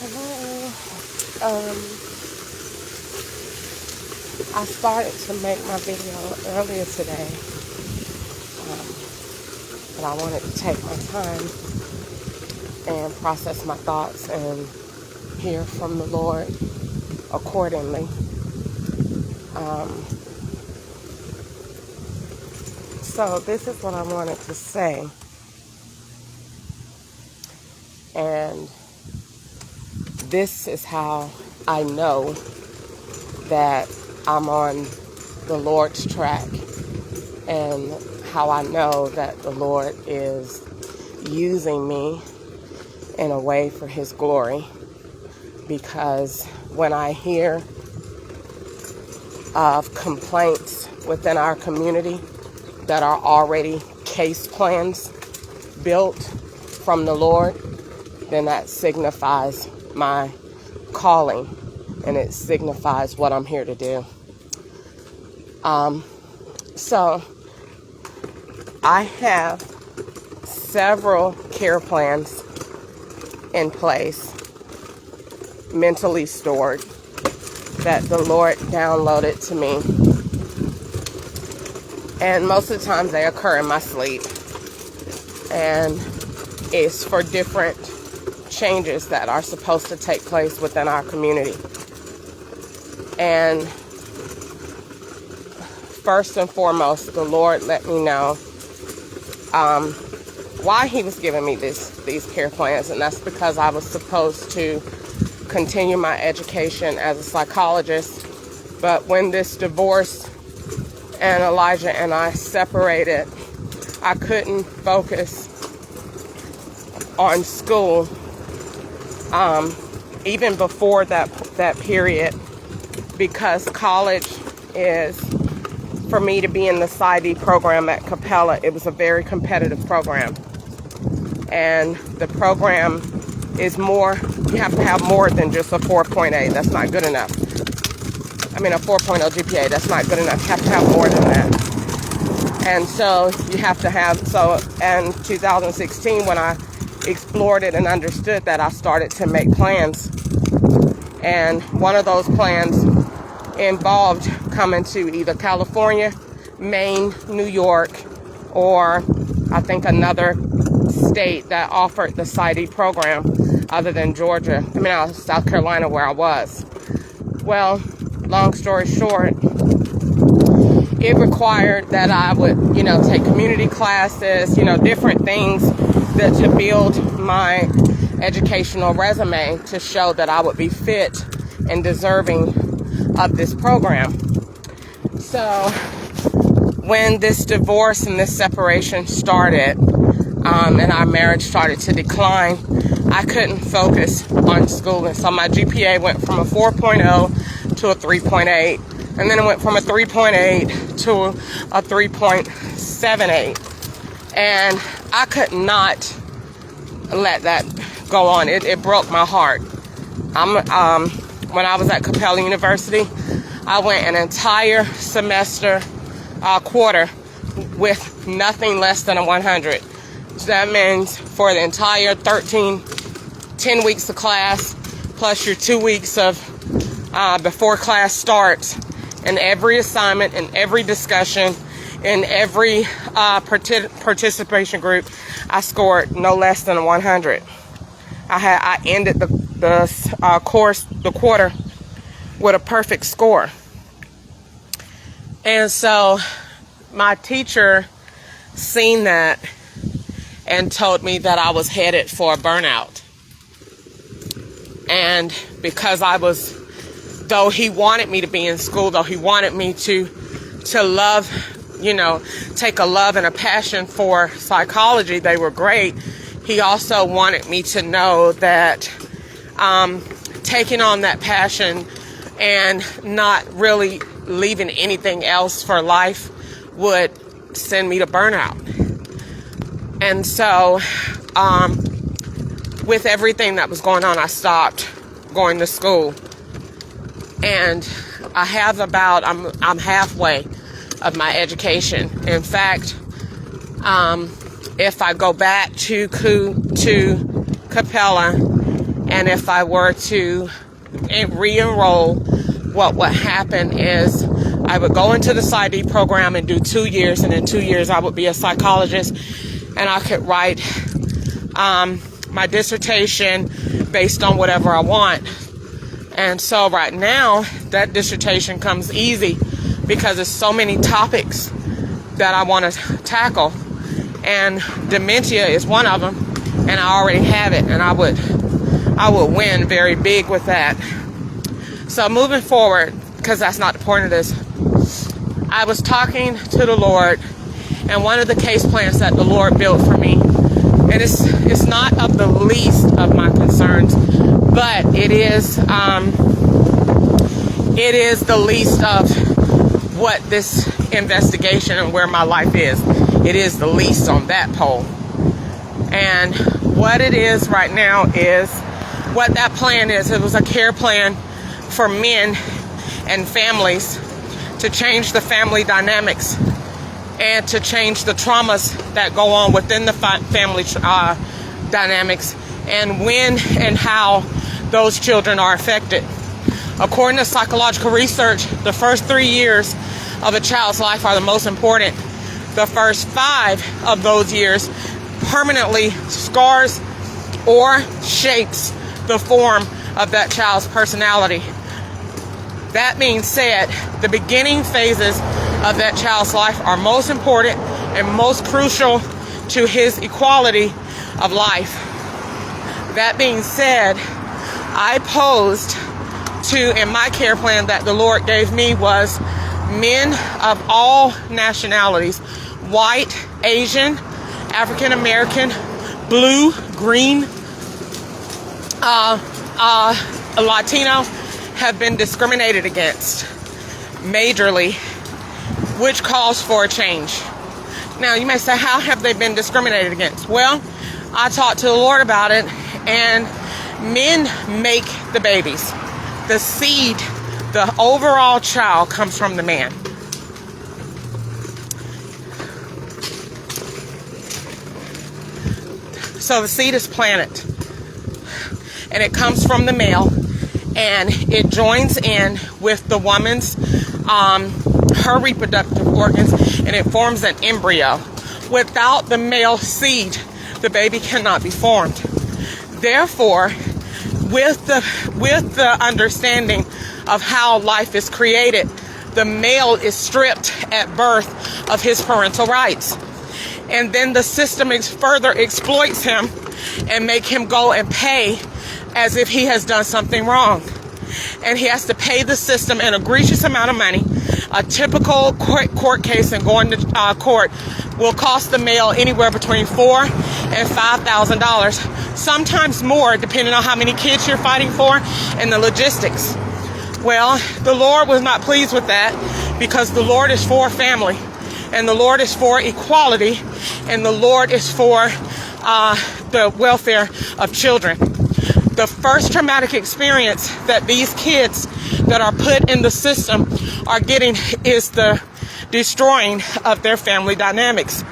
Hello. Um, I started to make my video earlier today, but I wanted to take my time and process my thoughts and hear from the Lord accordingly. So this is what I wanted to say, and this is how I know that I'm on the Lord's track, and how I know that the Lord is using me in a way for His glory. Because when I hear of complaints within our community that are already case plans built from the Lord, then that signifies my calling, and it signifies what I'm here to do. So I have several care plans in place, mentally stored, that the Lord downloaded to me. And most of the times they occur in my sleep. And it's for different changes that are supposed to take place within our community. And first and foremost, the Lord let me know why He was giving me these care plans. And that's because I was supposed to continue my education as a psychologist. But when this divorce and Elijah and I separated, I couldn't focus on school even before that period, because college is, for me to be in the PsyD program at Capella, it was a very competitive program. And the program is more, you have to have more than just a 4.8. That's not good enough. I mean, a 4.0 GPA, that's not good enough. You have to have more than that. And so you have to have, so in 2016, when I explored it and understood that, I started to make plans. And one of those plans involved coming to either California, Maine, New York, or I think another state that offered the PsyD program other than Georgia. South Carolina, where I was. Well, long story short, it required that I would, take community classes, different things that to build my educational resume to show that I would be fit and deserving of this program. So when this divorce and this separation started, and our marriage started to decline, I couldn't focus on school. And so my GPA went from a 4.0 to a 3.8. And then it went from a 3.8 to a 3.78. And I could not let that go on. It broke my heart. When I was at Capella University, I went an entire semester, quarter, with nothing less than a 100. So that means for the entire 10 weeks of class, plus your 2 weeks of before class starts, and every assignment and every discussion in every participation group, I scored no less than a 100. I ended the quarter with a perfect score. And so my teacher seen that and told me that I was headed for a burnout. And because though he wanted me to be in school, though he wanted me to love, take a love and a passion for psychology, they were great. He also wanted me to know that taking on that passion and not really leaving anything else for life would send me to burnout. And so, with everything that was going on, I stopped going to school. And I have I'm halfway of my education. In fact, if I go back to Capella And if I were to re-enroll, what would happen is I would go into the PsyD program and do 2 years, and in 2 years I would be a psychologist, and I could write my dissertation based on whatever I want. And so right now, that dissertation comes easy because there's so many topics that I want to tackle. And dementia is one of them, and I already have it, and I would win very big with that. So moving forward, because that's not the point of this, I was talking to the Lord, and one of the case plans that the Lord built for me, and it's not of the least of my concerns, but it is the least of what this investigation and where my life is. It is the least on that pole. And what it is right now is, what that plan is, it was a care plan for men and families to change the family dynamics and to change the traumas that go on within the family dynamics, and when and how those children are affected. According to psychological research, the first 3 years of a child's life are the most important. The first 5 of those years permanently scars or shapes the form of that child's personality. That being said, the beginning phases of that child's life are most important and most crucial to his equality of life. That being said, I posed in my care plan that the Lord gave me was men of all nationalities: white, Asian, African American, blue, green, Latino, have been discriminated against majorly, which calls for a change. Now, you may say, how have they been discriminated against? Well, I talked to the Lord about it, and men make the babies. The seed, the overall child, comes from the man. So the seed is planted, and it comes from the male, and it joins in with the woman's, her reproductive organs, and it forms an embryo. Without the male seed, the baby cannot be formed. Therefore, with the understanding of how life is created, the male is stripped at birth of his parental rights. And then the system further exploits him and make him go and pay as if he has done something wrong. And he has to pay the system an egregious amount of money. A typical court case and going to court will cost the male anywhere between $4,000 and $5,000, sometimes more, depending on how many kids you're fighting for and the logistics. Well, the Lord was not pleased with that, because the Lord is for family, and the Lord is for equality, and the Lord is for the welfare of children. The first traumatic experience that these kids that are put in the system are getting is the destroying of their family dynamics.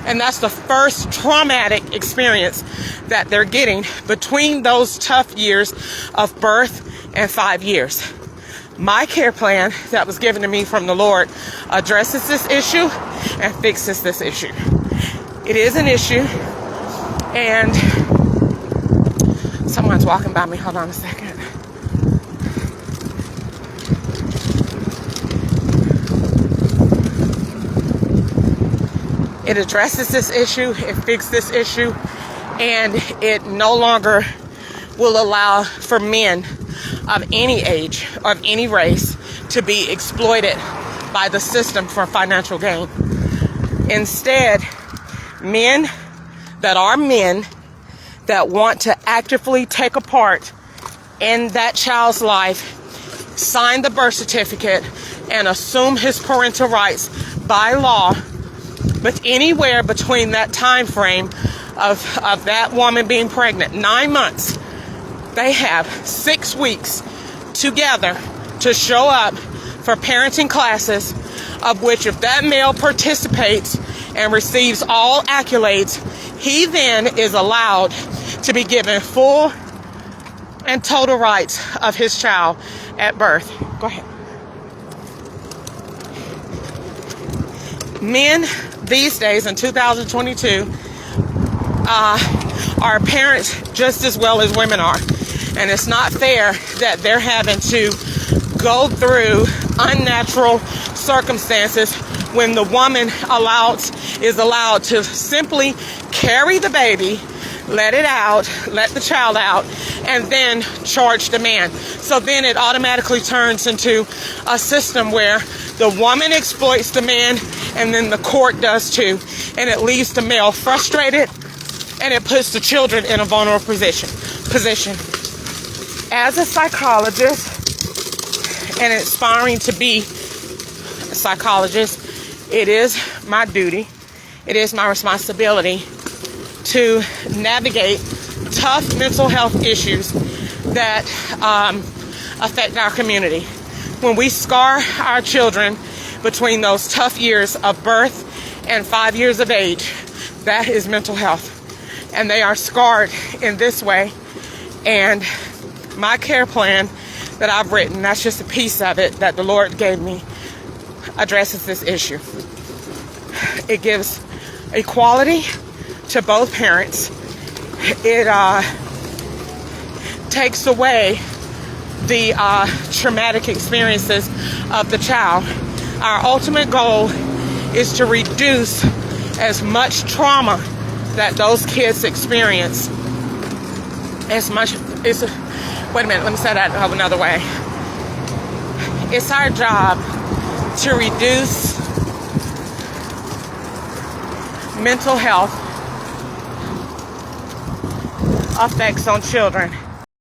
And that's the first traumatic experience that they're getting between those tough years of birth and 5 years. My care plan that was given to me from the Lord addresses this issue and fixes this issue. It is an issue, and someone's walking by me. Hold on a second. It addresses this issue, it fixes this issue, and it no longer will allow for men of any age, of any race, to be exploited by the system for financial gain. Instead, men that want to actively take a part in that child's life, sign the birth certificate, and assume his parental rights by law. But anywhere between that time frame of that woman being pregnant, 9 months, they have 6 weeks together to show up for parenting classes, of which if that male participates and receives all accolades, he then is allowed to be given full and total rights of his child at birth. Go ahead. Men these days in 2022 are parents just as well as women are. And it's not fair that they're having to go through unnatural circumstances when the woman is allowed to simply carry the baby, let the child out, and then charge the man. So then it automatically turns into a system where the woman exploits the man, and then the court does too. And it leaves the male frustrated, and it puts the children in a vulnerable position. As a psychologist and aspiring to be a psychologist, it is my duty, it is my responsibility to navigate tough mental health issues that affect our community. When we scar our children between those tough years of birth and 5 years of age, that is mental health. And they are scarred in this way. And my care plan that I've written, that's just a piece of it that the Lord gave me, addresses this issue. It gives equality to both parents. It takes away the traumatic experiences of the child. Our ultimate goal is to reduce as much trauma that those kids experience. Wait a minute, let me say that another way. It's our job to reduce mental health effects on children